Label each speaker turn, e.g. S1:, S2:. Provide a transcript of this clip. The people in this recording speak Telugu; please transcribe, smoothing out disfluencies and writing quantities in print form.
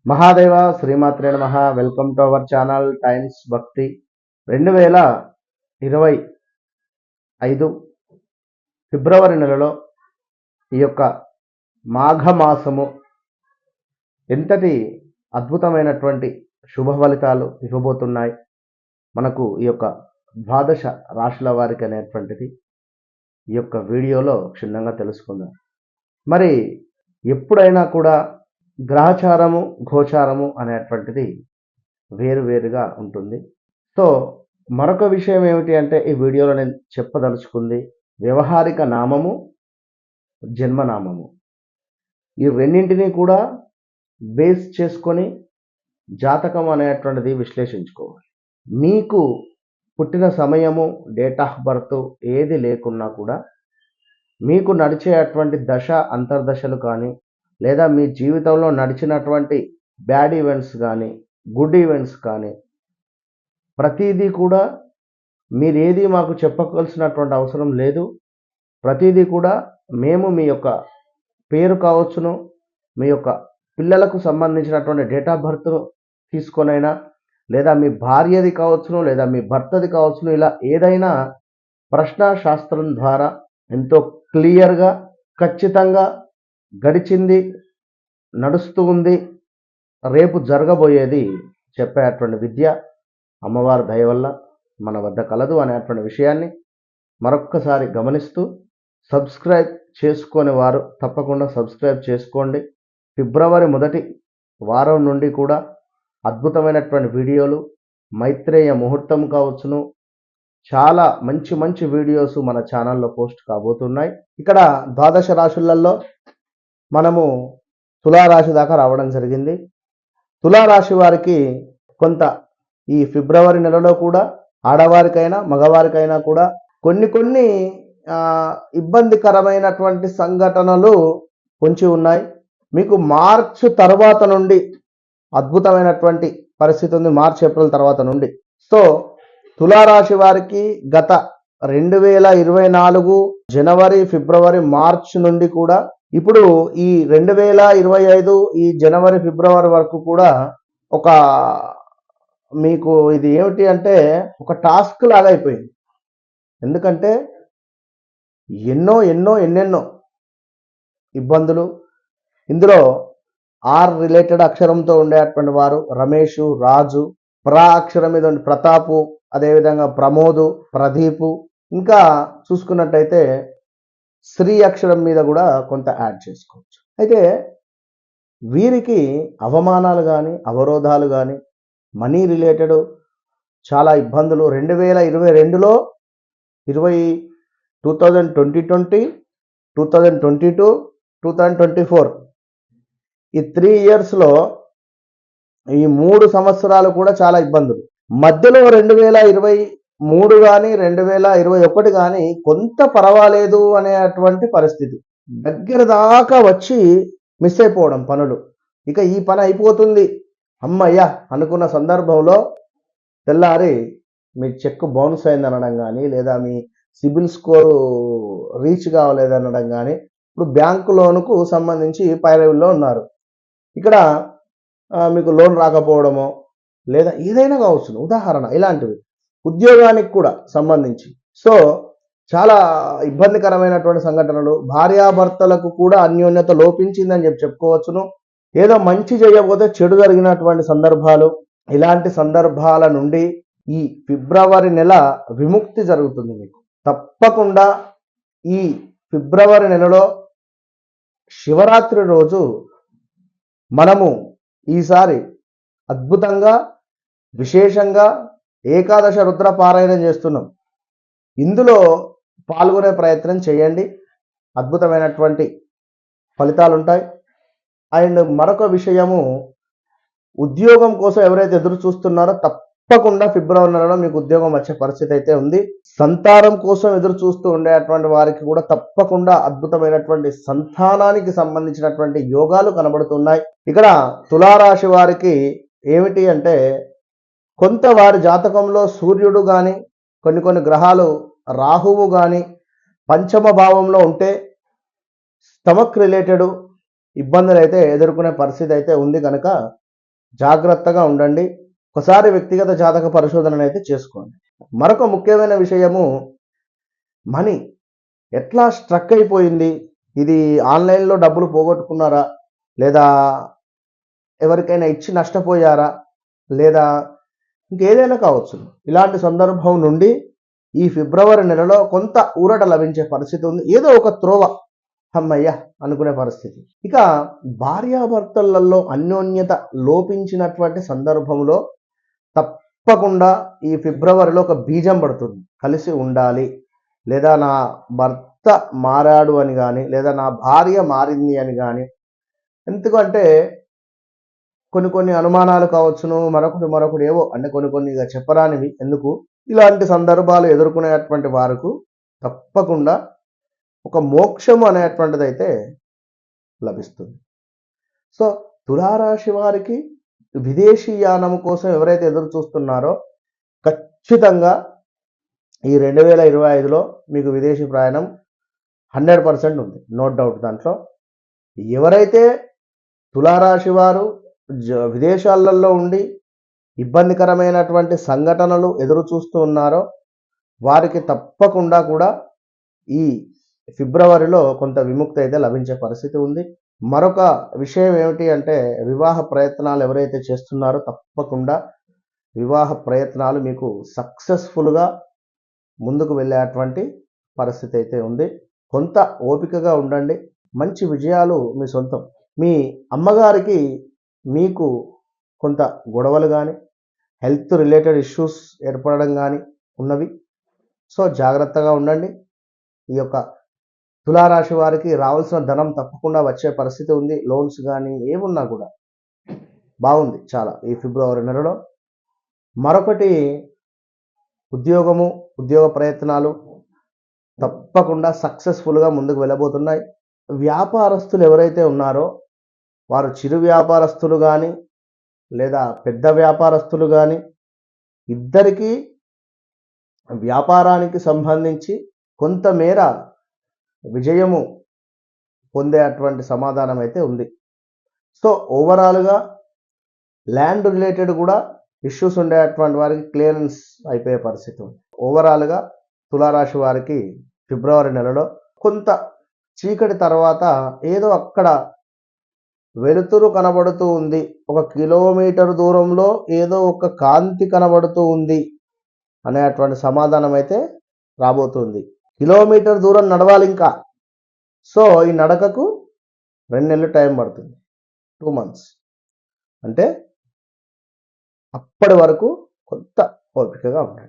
S1: మహాదేవ శ్రీమాత్రే నమః. Welcome to our channel times భక్తి. 2025 ఫిబ్రవరి నెలలో ఈ యొక్క మాఘమాసము ఎంతటి అద్భుతమైనటువంటి శుభ ఫలితాలు ఇవ్వబోతున్నాయి మనకు ఈ యొక్క ద్వాదశ రాశుల వారికి అనేటువంటిది ఈ యొక్క వీడియోలో క్షుణ్ణంగా తెలుసుకుందాం. మరి ఎప్పుడైనా కూడా గ్రహచారము గోచారము అనేటువంటిది వేరువేరుగా ఉంటుంది. సో మరొక విషయం ఏమిటి అంటే ఈ వీడియోలో నేను చెప్పదలుచుకుంది వ్యవహారిక నామము, జన్మనామము. ఈ రెండింటినీ కూడా బేస్ చేసుకొని జాతకం అనేటువంటిది విశ్లేషించుకోవాలి. మీకు పుట్టిన సమయము, డేట్ ఆఫ్ బర్త్ ఏది లేకున్నా కూడా మీకు నడిచేటువంటి దశ అంతర్దశలు కానీ లేదా మీ జీవితంలో నడిచినటువంటి బ్యాడ్ ఈవెంట్స్ కానీ గుడ్ ఈవెంట్స్ కానీ ప్రతిదీ కూడా మీరేది మాకు చెప్పవలసినటువంటి అవసరం లేదు. ప్రతిదీ కూడా మేము మీ యొక్క పేరు కావచ్చును, మీ యొక్క పిల్లలకు సంబంధించినటువంటి డేట్ ఆఫ్ బర్త్ను తీసుకొనైనా లేదా మీ భార్యది కావచ్చును లేదా మీ భర్తది కావచ్చును, ఇలా ఏదైనా ప్రశ్నా శాస్త్రం ద్వారా ఎంతో క్లియర్గా ఖచ్చితంగా గడిచింది, నడుస్తూ ఉంది, రేపు జరగబోయేది చెప్పేటువంటి విద్య అమ్మవారి దయ వల్ల మన వద్ద కలదు అనేటువంటి విషయాన్ని మరొక్కసారి గమనిస్తూ సబ్స్క్రైబ్ చేసుకునే వారు తప్పకుండా సబ్స్క్రైబ్ చేసుకోండి. ఫిబ్రవరి మొదటి వారం నుండి కూడా అద్భుతమైనటువంటి వీడియోలు, మైత్రేయ ముహూర్తం కావచ్చును, చాలా మంచి మంచి వీడియోస్ మన ఛానల్లో పోస్ట్ కాబోతున్నాయి. ఇక్కడ ద్వాదశ రాశులలో మనము తులారాశి దాకా రావడం జరిగింది. తులారాశి వారికి కొంత ఈ ఫిబ్రవరి నెలలో కూడా ఆడవారికైనా మగవారికైనా కూడా కొన్ని ఇబ్బందికరమైనటువంటి సంఘటనలు పొంచి ఉన్నాయి. మీకు మార్చి తర్వాత నుండి అద్భుతమైనటువంటి పరిస్థితి ఉంది. మార్చి ఏప్రిల్ తర్వాత నుండి. సో తులారాశి వారికి గత 2024 జనవరి, ఫిబ్రవరి, మార్చి నుండి కూడా ఇప్పుడు ఈ 2025 ఈ జనవరి, ఫిబ్రవరి వరకు కూడా ఒక మీకు ఇది ఏమిటి అంటే ఒక టాస్క్ లాగా అయిపోయింది. ఎందుకంటే ఎన్నెన్నో ఇబ్బందులు. ఇందులో ఆర్ రిలేటెడ్ అక్షరంతో ఉండేటువంటి వారు రమేష్, రాజు, అక్షరం మీద ప్రతాపు, అదేవిధంగా ప్రమోదు, ప్రదీపు, ఇంకా చూసుకున్నట్టయితే శ్రీ అక్షరం మీద కూడా కొంత యాడ్ చేసుకోవచ్చు. అయితే వీరికి అవమానాలు కానీ అవరోధాలు కానీ మనీ రిలేటెడ్ చాలా ఇబ్బందులు 2022లో 2020, 2022, 2024 ఈ 3 ఇయర్స్లో ఈ 3 సంవత్సరాలు కూడా చాలా ఇబ్బందులు. మధ్యలో 2023 కానీ 2021 కానీ కొంత పర్వాలేదు అనేటువంటి పరిస్థితి. దగ్గర దాకా వచ్చి మిస్ అయిపోవడం పనులు. ఇక ఈ పని అయిపోతుంది అమ్మయ్యా అనుకున్న సందర్భంలో తెల్లారి మీ చెక్ బౌన్స్ అయిందనడం కానీ లేదా మీ సిబిల్ స్కోరు రీచ్ కావలేదనడం కానీ, ఇప్పుడు బ్యాంకు లోనుకు సంబంధించి పైరవీల్లో ఉన్నారు. ఇక్కడ మీకు లోన్ రాకపోవడమో లేదా ఏదైనా కావచ్చు, ఉదాహరణ ఇలాంటివి. ఉద్యోగానికి కూడా సంబంధించి సో చాలా ఇబ్బందికరమైనటువంటి సంఘటనలు. భార్యాభర్తలకు కూడా అన్యోన్యత లోపించిందని చెప్పుకోవచ్చును. ఏదో మంచి చేయకపోతే చెడు జరిగినటువంటి సందర్భాలు. ఇలాంటి సందర్భాల నుండి ఈ ఫిబ్రవరి నెల విముక్తి జరుగుతుంది మీకు తప్పకుండా. ఈ ఫిబ్రవరి నెలలో శివరాత్రి రోజు మనము ఈసారి అద్భుతంగా విశేషంగా ఏకాదశ రుద్ర పారాయణం చేస్తున్నాం. ఇందులో పాల్గొనే ప్రయత్నం చేయండి, అద్భుతమైనటువంటి ఫలితాలు ఉంటాయి. అండ్ మరొక విషయము, ఉద్యోగం కోసం ఎవరైతే ఎదురు చూస్తున్నారో తప్పకుండా ఫిబ్రవరి నెలలో మీకు ఉద్యోగం వచ్చే పరిస్థితి అయితే ఉంది. సంతానం కోసం ఎదురు చూస్తూ ఉండేటువంటి వారికి కూడా తప్పకుండా అద్భుతమైనటువంటి సంతానానికి సంబంధించినటువంటి యోగాలు కనబడుతున్నాయి. ఇక్కడ తులారాశి వారికి ఏమిటి అంటే కొంత వారి జాతకంలో సూర్యుడు కానీ కొన్ని గ్రహాలు రాహువు కానీ పంచమ భావంలో ఉంటే స్టమక్ రిలేటెడ్ ఇబ్బందులు అయితే ఎదుర్కొనే పరిస్థితి అయితే ఉంది. కనుక జాగ్రత్తగా ఉండండి. ఒకసారి వ్యక్తిగత జాతక పరిశోధనను అయితే చేసుకోండి. మరొక ముఖ్యమైన విషయము మనీ ఎట్లా స్ట్రక్ అయిపోయింది. ఇది ఆన్లైన్లో డబ్బులు పోగొట్టుకున్నారా, లేదా ఎవరికైనా ఇచ్చి నష్టపోయారా, లేదా ఇంకేదైనా కావచ్చు. ఇలాంటి సందర్భం నుండి ఈ ఫిబ్రవరి నెలలో కొంత ఊరట లభించే పరిస్థితి ఉంది. ఏదో ఒక త్రోవ హమ్మయ్య అనుకునే పరిస్థితి. ఇక భార్యాభర్తలలో అన్యోన్యత లోపించినటువంటి సందర్భంలో తప్పకుండా ఈ ఫిబ్రవరిలో ఒక బీజం పడుతుంది. కలిసి ఉండాలి, లేదా నా భర్త మారాడు అని కానీ, లేదా నా భార్య మారింది అని కానీ. ఎందుకంటే కొన్ని అనుమానాలు కావచ్చును, మరొకటి ఏవో అంటే కొన్ని ఇక చెప్పరానివి. ఎందుకు ఇలాంటి సందర్భాలు ఎదుర్కొనేటువంటి వారికి తప్పకుండా ఒక మోక్షము అనేటువంటిది అయితే లభిస్తుంది. సో తులారాశి వారికి విదేశీ యానము కోసం ఎవరైతే ఎదురు చూస్తున్నారో ఖచ్చితంగా ఈ 2025లో మీకు విదేశీ ప్రయాణం 100% ఉంది, నో డౌట్. దాంట్లో ఎవరైతే తులారాశి వారు విదేశాలలో ఉండి ఇబ్బందికరమైనటువంటి సంఘటనలు ఎదురు చూస్తూ ఉన్నారో వారికి తప్పకుండా కూడా ఈ ఫిబ్రవరిలో కొంత విముక్తి అయితే లభించే పరిస్థితి ఉంది. మరొక విషయం ఏమిటి అంటే వివాహ ప్రయత్నాలు ఎవరైతే చేస్తున్నారో తప్పకుండా వివాహ ప్రయత్నాలు మీకు సక్సెస్ఫుల్గా ముందుకు వెళ్ళేటువంటి పరిస్థితి అయితే ఉంది. కొంత ఓపికగా ఉండండి, మంచి విజయాలు మీ సొంతం. మీ అమ్మగారికి మీకు కొంత గొడవలు కానీ హెల్త్ రిలేటెడ్ ఇష్యూస్ ఏర్పడడం కానీ ఉన్నవి. సో జాగ్రత్తగా ఉండండి. ఈ యొక్క తులారాశి వారికి రావాల్సిన ధనం తప్పకుండా వచ్చే పరిస్థితి ఉంది. లోన్స్ కానీ ఏమున్నా కూడా బాగుంది చాలా ఈ ఫిబ్రవరి నెలలో. మరొకటి ఉద్యోగ ప్రయత్నాలు తప్పకుండా సక్సెస్ఫుల్గా ముందుకు వెళ్ళబోతున్నాయి. వ్యాపారస్తులు ఎవరైతే ఉన్నారో వారు చిరు వ్యాపారస్తులు కానీ లేదా పెద్ద వ్యాపారస్తులు కానీ ఇద్దరికీ వ్యాపారానికి సంబంధించి కొంతమేర విజయము పొందేటువంటి సమాధానం అయితే ఉంది. సో ఓవరాల్గా ల్యాండ్ రిలేటెడ్ కూడా ఇష్యూస్ ఉండేటువంటి వారికి క్లియరెన్స్ అయిపోయే పరిస్థితి ఉంది. ఓవరాల్గా తులారాశి వారికి ఫిబ్రవరి నెలలో కొంత చీకటి తర్వాత ఏదో అక్కడ వెలుతురు కనబడుతూ ఉంది. 1 కిలోమీటర్ దూరంలో ఏదో ఒక కాంతి కనబడుతూ ఉంది అనేటువంటి సమాధానం అయితే రాబోతుంది. కిలోమీటర్ దూరం నడవాలి ఇంకా. సో ఈ నడకకు 2 నెలలు టైం పడుతుంది, 2 months. అంటే అప్పటి వరకు కొంత ఓపికగా ఉండండి.